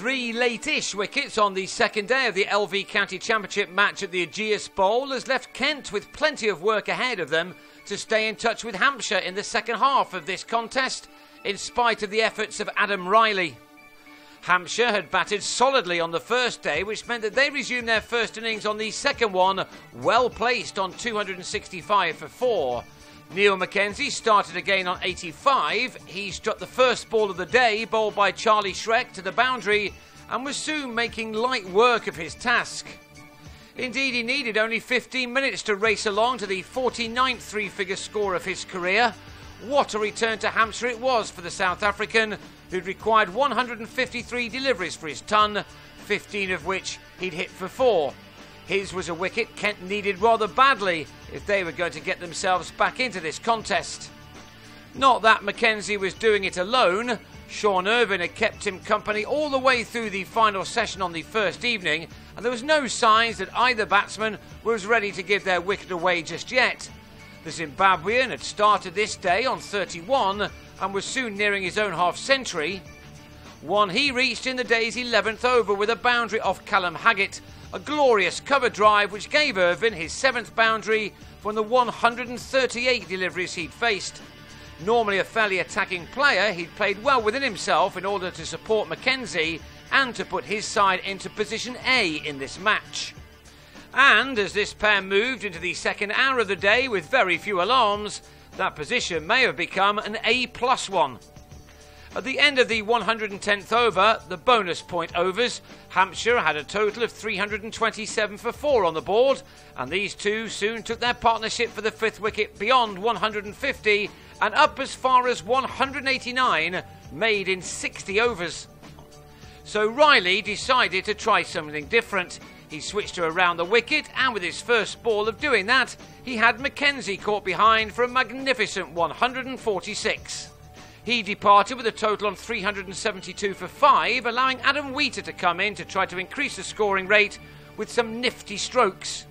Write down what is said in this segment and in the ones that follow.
3 late-ish wickets on the second day of the LV County Championship match at the Ageas Bowl has left Kent with plenty of work ahead of them to stay in touch with Hampshire in the second half of this contest, in spite of the efforts of Adam Riley. Hampshire had batted solidly on the first day, which meant that they resumed their first innings on the second one, well placed on 265 for 4. Neil Mackenzie started again on 85. He struck the first ball of the day, bowled by Charlie Shrek, to the boundary, and was soon making light work of his task. Indeed, he needed only 15 minutes to race along to the 49th three-figure score of his career. What a return to Hampshire it was for the South African, who'd required 153 deliveries for his ton, 15 of which he'd hit for 4. His was a wicket Kent needed rather badly if they were going to get themselves back into this contest. Not that Mackenzie was doing it alone. Sean Irvine had kept him company all the way through the final session on the first evening, and there was no signs that either batsman was ready to give their wicket away just yet. The Zimbabwean had started this day on 31 and was soon nearing his own half-century. One he reached in the day's 11th over with a boundary off Callum Haggett, a glorious cover drive which gave Irvine his 7th boundary from the 138 deliveries he'd faced. Normally a fairly attacking player, he'd played well within himself in order to support Mackenzie and to put his side into position A in this match. And as this pair moved into the second hour of the day with very few alarms, that position may have become an A+ one. At the end of the 110th over, the bonus point overs, Hampshire had a total of 327 for 4 on the board, and these two soon took their partnership for the 5th wicket beyond 150 and up as far as 189, made in 60 overs. So Riley decided to try something different. He switched to around the wicket, and with his first ball of doing that, he had Mackenzie caught behind for a magnificent 146. He departed with a total on 372 for 5, allowing Adam Wheater to come in to try to increase the scoring rate with some nifty strokes.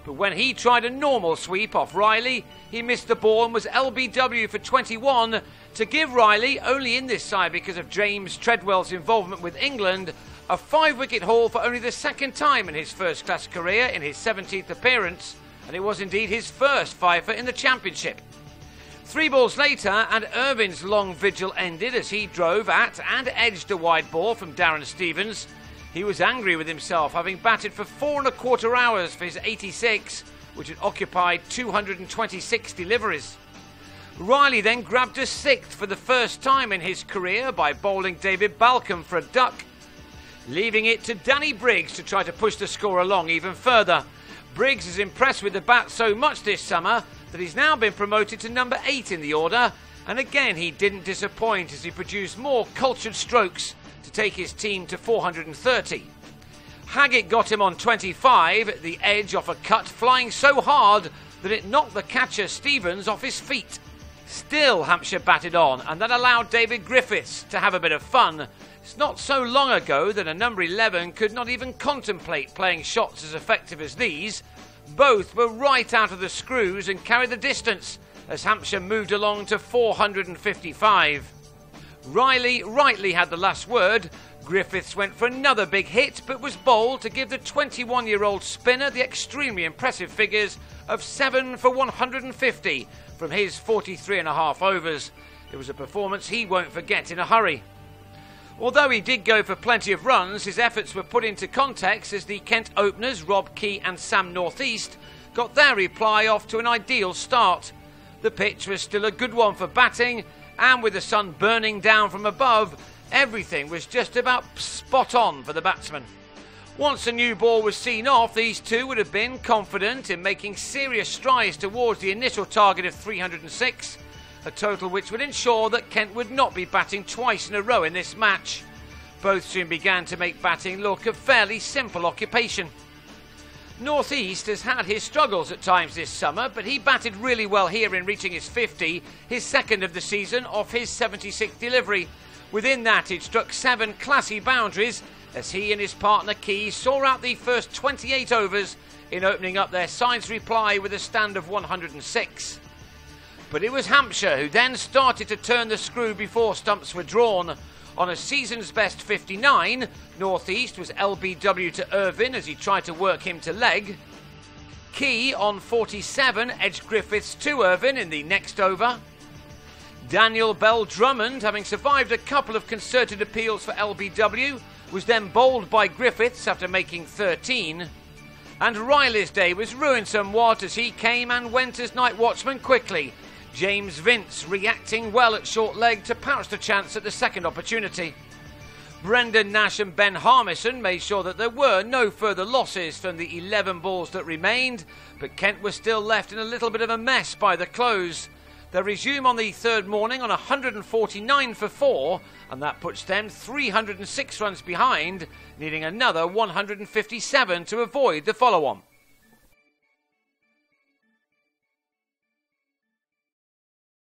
But when he tried a normal sweep off Riley, he missed the ball and was LBW for 21 to give Riley, only in this side because of James Treadwell's involvement with England, a 5-wicket haul for only the second time in his first-class career in his 17th appearance, and it was indeed his first fifer in the championship. 3 balls later, and Irvine's long vigil ended as he drove at and edged a wide ball from Darren Stevens. He was angry with himself, having batted for 4¼ hours for his 86, which had occupied 226 deliveries. Riley then grabbed a 6th for the first time in his career by bowling David Balcombe for a duck, leaving it to Danny Briggs to try to push the score along even further. Briggs is impressed with the bat so much this summer that he's now been promoted to number 8 in the order, and again he didn't disappoint as he produced more cultured strokes to take his team to 430. Haggett got him on 25, the edge off a cut flying so hard that it knocked the catcher Stevens off his feet. Still Hampshire batted on, and that allowed David Griffiths to have a bit of fun. It's not so long ago that a number 11 could not even contemplate playing shots as effective as these. Both were right out of the screws and carried the distance as Hampshire moved along to 455. Riley rightly had the last word. Griffiths went for another big hit but was bowled to give the 21-year-old spinner the extremely impressive figures of 7 for 150 from his 43.5 overs. It was a performance he won't forget in a hurry. Although he did go for plenty of runs, his efforts were put into context as the Kent openers, Rob Key and Sam Northeast, got their reply off to an ideal start. The pitch was still a good one for batting, and with the sun burning down from above, everything was just about spot on for the batsman. Once a new ball was seen off, these two would have been confident in making serious strides towards the initial target of 306, a total which would ensure that Kent would not be batting twice in a row in this match. Both soon began to make batting look a fairly simple occupation. Northeast has had his struggles at times this summer, but he batted really well here in reaching his 50, his second of the season, off his 76th delivery. Within that, he'd struck 7 classy boundaries as he and his partner Key saw out the first 28 overs in opening up their side's reply with a stand of 106. But it was Hampshire who then started to turn the screw before stumps were drawn. On a season's best 59, North East was LBW to Irvine as he tried to work him to leg. Key on 47 edged Griffiths to Irvine in the next over. Daniel Bell Drummond, having survived a couple of concerted appeals for LBW, was then bowled by Griffiths after making 13. And Riley's day was ruined somewhat as he came and went as night watchman quickly. James Vince reacting well at short leg to pouch the chance at the second opportunity. Brendan Nash and Ben Harmison made sure that there were no further losses from the 11 balls that remained, but Kent was still left in a little bit of a mess by the close. They resume on the third morning on 149 for 4, and that puts them 306 runs behind, needing another 157 to avoid the follow-on.